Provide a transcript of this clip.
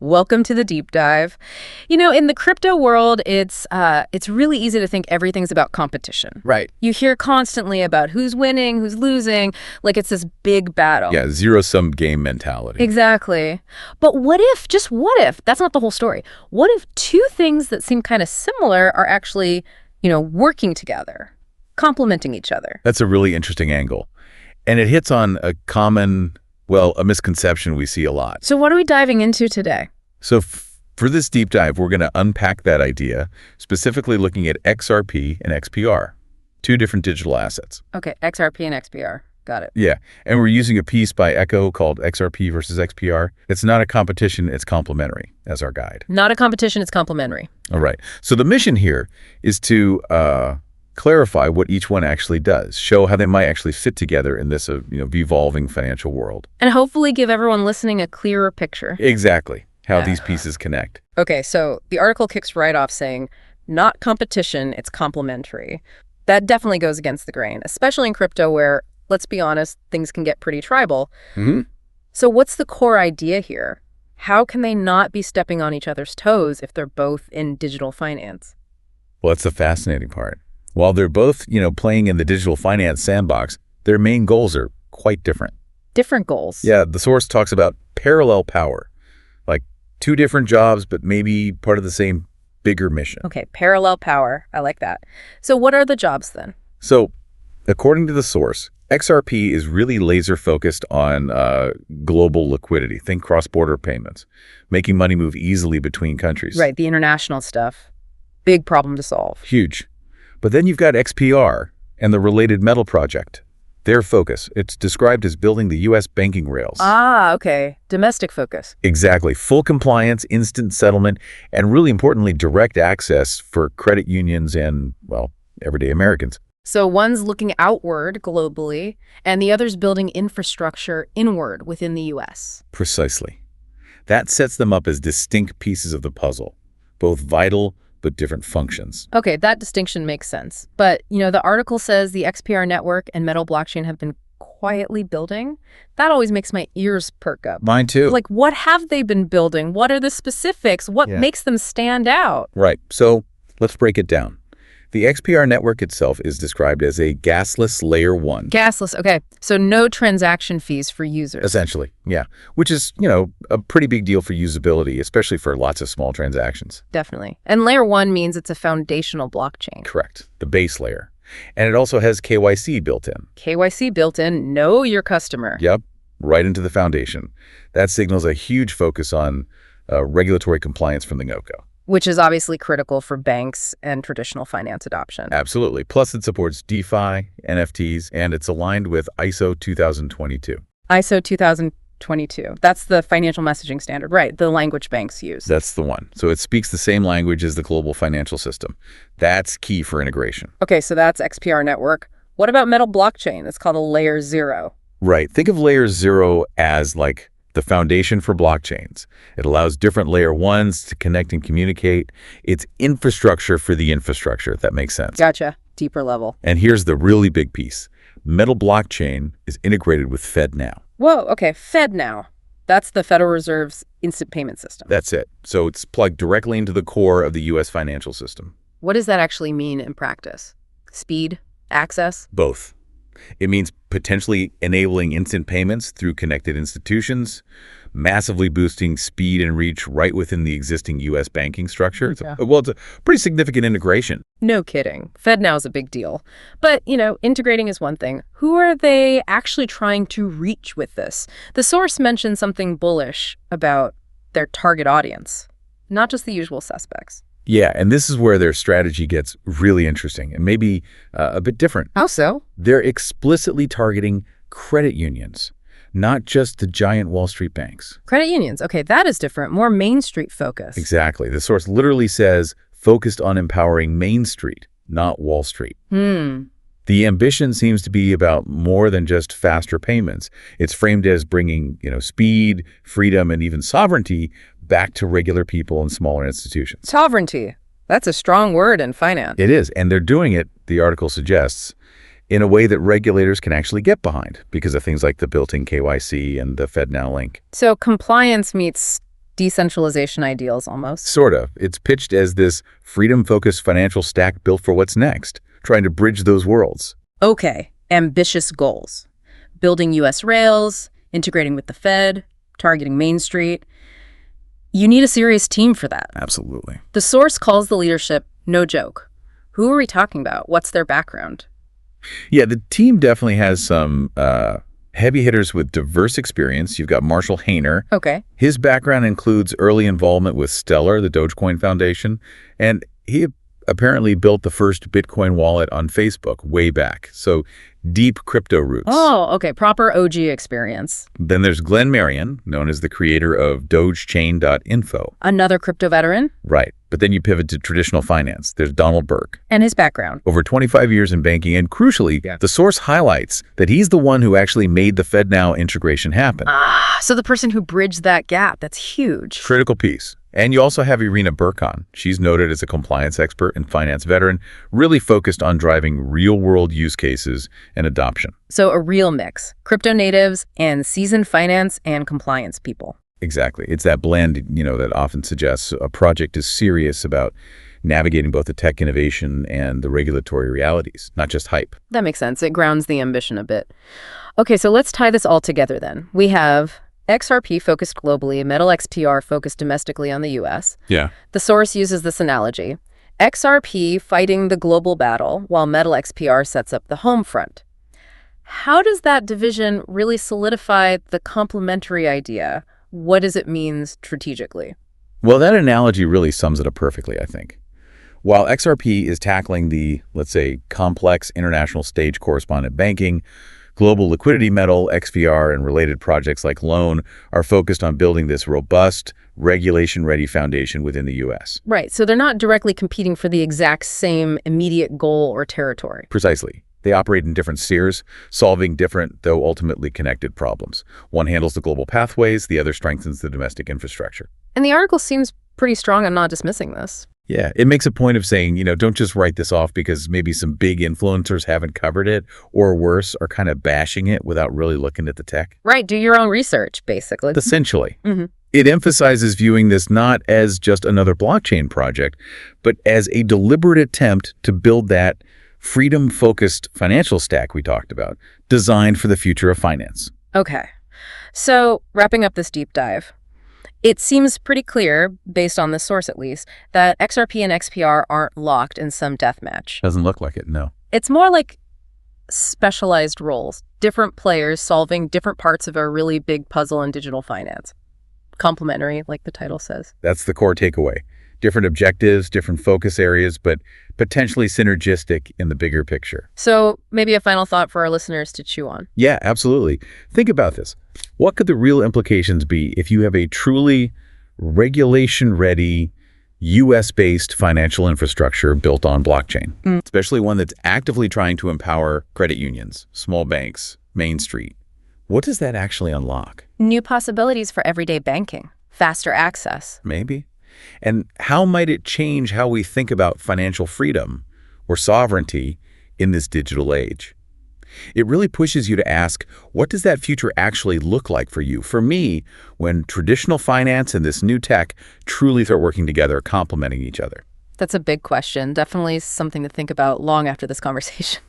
Welcome to the deep dive. In the crypto world, it's really easy to think everything's about competition. Right. You hear constantly about who's winning, who's losing, like it's this big battle. Yeah, zero-sum game mentality. Exactly. But just what if, that's not the whole story. What if two things that seem kind of similar are actually, working together, complementing each other? That's a really interesting angle. And it hits on a misconception we see a lot. So what are we diving into today? So for this deep dive, we're going to unpack that idea, specifically looking at XRP and XPR, two different digital assets. Okay, XRP and XPR. Got it. Yeah, and we're using a piece by Echo called XRP versus XPR. It's not a competition, it's complementary as our guide. Not a competition, it's complementary. All right. So the mission here is to clarify what each one actually does, show how they might actually fit together in this evolving financial world. And hopefully give everyone listening a clearer picture. Exactly. How these pieces connect. Okay, so the article kicks right off saying, not competition, it's complementary. That definitely goes against the grain, especially in crypto where, let's be honest, things can get pretty tribal. Mm-hmm. So what's the core idea here? How can they not be stepping on each other's toes if they're both in digital finance? Well, that's the fascinating part. While they're both, playing in the digital finance sandbox, their main goals are quite different. Different goals? Yeah, the source talks about parallel power, like two different jobs, but maybe part of the same bigger mission. Okay, parallel power. I like that. So what are the jobs then? So, according to the source, XRP is really laser focused on global liquidity. Think cross-border payments, making money move easily between countries. Right, the international stuff. Big problem to solve. Huge. But then you've got XPR and the related metal project. Their focus, it's described as building the U.S. banking rails. Ah, okay. Domestic focus. Exactly. Full compliance, instant settlement, and really importantly, direct access for credit unions and, everyday Americans. So one's looking outward globally, and the other's building infrastructure inward within the U.S. Precisely. That sets them up as distinct pieces of the puzzle, both vital but different functions. Okay, that distinction makes sense. But, the article says the XPR network and Metal blockchain have been quietly building. That always makes my ears perk up. Mine too. Like, what have they been building? What are the specifics? What makes them stand out? Right. So let's break it down. The XPR network itself is described as a gasless layer 1. Gasless, okay. So no transaction fees for users. Essentially, yeah. Which is, a pretty big deal for usability, especially for lots of small transactions. Definitely. And layer 1 means it's a foundational blockchain. Correct. The base layer. And it also has KYC built in. KYC built in, know your customer. Yep. Right into the foundation. That signals a huge focus on regulatory compliance from the NOCO. Which is obviously critical for banks and traditional finance adoption. Absolutely. Plus, it supports DeFi, NFTs, and it's aligned with ISO 2022. ISO 2022. That's the financial messaging standard, right? The language banks use. That's the one. So it speaks the same language as the global financial system. That's key for integration. Okay, so that's XPR network. What about Metal blockchain? It's called a layer 0. Right. Think of layer 0 as like the foundation for blockchains. It allows different layer 1s to connect and communicate. It's infrastructure for the infrastructure, if that makes sense. Gotcha. Deeper level. And here's the really big piece. Metal blockchain is integrated with FedNow. Whoa, okay, FedNow. That's the Federal Reserve's instant payment system. That's it. So it's plugged directly into the core of the U.S. financial system. What does that actually mean in practice? Speed? Access? Both. It means potentially enabling instant payments through connected institutions, massively boosting speed and reach right within the existing U.S. banking structure. It's a pretty significant integration. No kidding. FedNow is a big deal. But, integrating is one thing. Who are they actually trying to reach with this? The source mentioned something bullish about their target audience, not just the usual suspects. Yeah, and this is where their strategy gets really interesting and maybe a bit different. How so? They're explicitly targeting credit unions, not just the giant Wall Street banks. Credit unions. Okay, that is different. More Main Street focus. Exactly. The source literally says focused on empowering Main Street, not Wall Street. The ambition seems to be about more than just faster payments. It's framed as bringing, speed, freedom, and even sovereignty back to regular people and smaller institutions. Sovereignty. That's a strong word in finance. It is, and they're doing it, the article suggests, in a way that regulators can actually get behind because of things like the built-in KYC and the FedNow link. So compliance meets decentralization ideals almost. Sort of. It's pitched as this freedom-focused financial stack built for what's next, trying to bridge those worlds. Okay, ambitious goals. Building U.S. rails, integrating with the Fed, targeting Main Street. You need a serious team for that. Absolutely. The source calls the leadership no joke. Who are we talking about? What's their background? Yeah, the team definitely has some heavy hitters with diverse experience. You've got Marshall Hayner. Okay. His background includes early involvement with Stellar, the Dogecoin Foundation, and he apparently built the first Bitcoin wallet on Facebook way back. So deep crypto roots. Oh, okay. Proper OG experience. Then there's Glenn Marion, known as the creator of dogechain.info. Another crypto veteran. Right. But then you pivot to traditional finance. There's Donald Burke. And his background. Over 25 years in banking, and crucially, the source highlights that he's the one who actually made the FedNow integration happen. So the person who bridged that gap, that's huge. Critical piece. And you also have Irina Burkhan. She's noted as a compliance expert and finance veteran, really focused on driving real-world use cases and adoption. So a real mix. Crypto natives and seasoned finance and compliance people. Exactly. It's that blend, that often suggests a project is serious about navigating both the tech innovation and the regulatory realities, not just hype. That makes sense. It grounds the ambition a bit. Okay, so let's tie this all together then. We have XRP focused globally, Metal XPR focused domestically on the US. Yeah. The source uses this analogy. XRP fighting the global battle while Metal XPR sets up the home front. How does that division really solidify the complementary idea? What does it mean strategically? Well, that analogy really sums it up perfectly, I think. While XRP is tackling the, let's say, complex international stage correspondent banking, global liquidity metal, XPR, and related projects like Loan are focused on building this robust, regulation-ready foundation within the U.S. Right, so they're not directly competing for the exact same immediate goal or territory. Precisely. They operate in different spheres, solving different, though ultimately connected problems. One handles the global pathways, the other strengthens the domestic infrastructure. And the article seems pretty strong on not dismissing this. Yeah, it makes a point of saying, don't just write this off because maybe some big influencers haven't covered it, or worse, are kind of bashing it without really looking at the tech. Right, do your own research, basically. Essentially. Mm-hmm. It emphasizes viewing this not as just another blockchain project, but as a deliberate attempt to build that freedom-focused financial stack we talked about, designed for the future of finance. Okay, so wrapping up this deep dive. It seems pretty clear, based on this source at least, that XRP and XPR aren't locked in some deathmatch. Doesn't look like it, no. It's more like specialized roles, different players solving different parts of a really big puzzle in digital finance. Complementary, like the title says. That's the core takeaway. Different objectives, different focus areas, but potentially synergistic in the bigger picture. So maybe a final thought for our listeners to chew on. Yeah, absolutely. Think about this. What could the real implications be if you have a truly regulation-ready, U.S.-based financial infrastructure built on blockchain, especially one that's actively trying to empower credit unions, small banks, Main Street? What does that actually unlock? New possibilities for everyday banking, faster access. Maybe. And how might it change how we think about financial freedom or sovereignty in this digital age? It really pushes you to ask, what does that future actually look like for you? For me, when traditional finance and this new tech truly start working together, complementing each other. That's a big question. Definitely something to think about long after this conversation.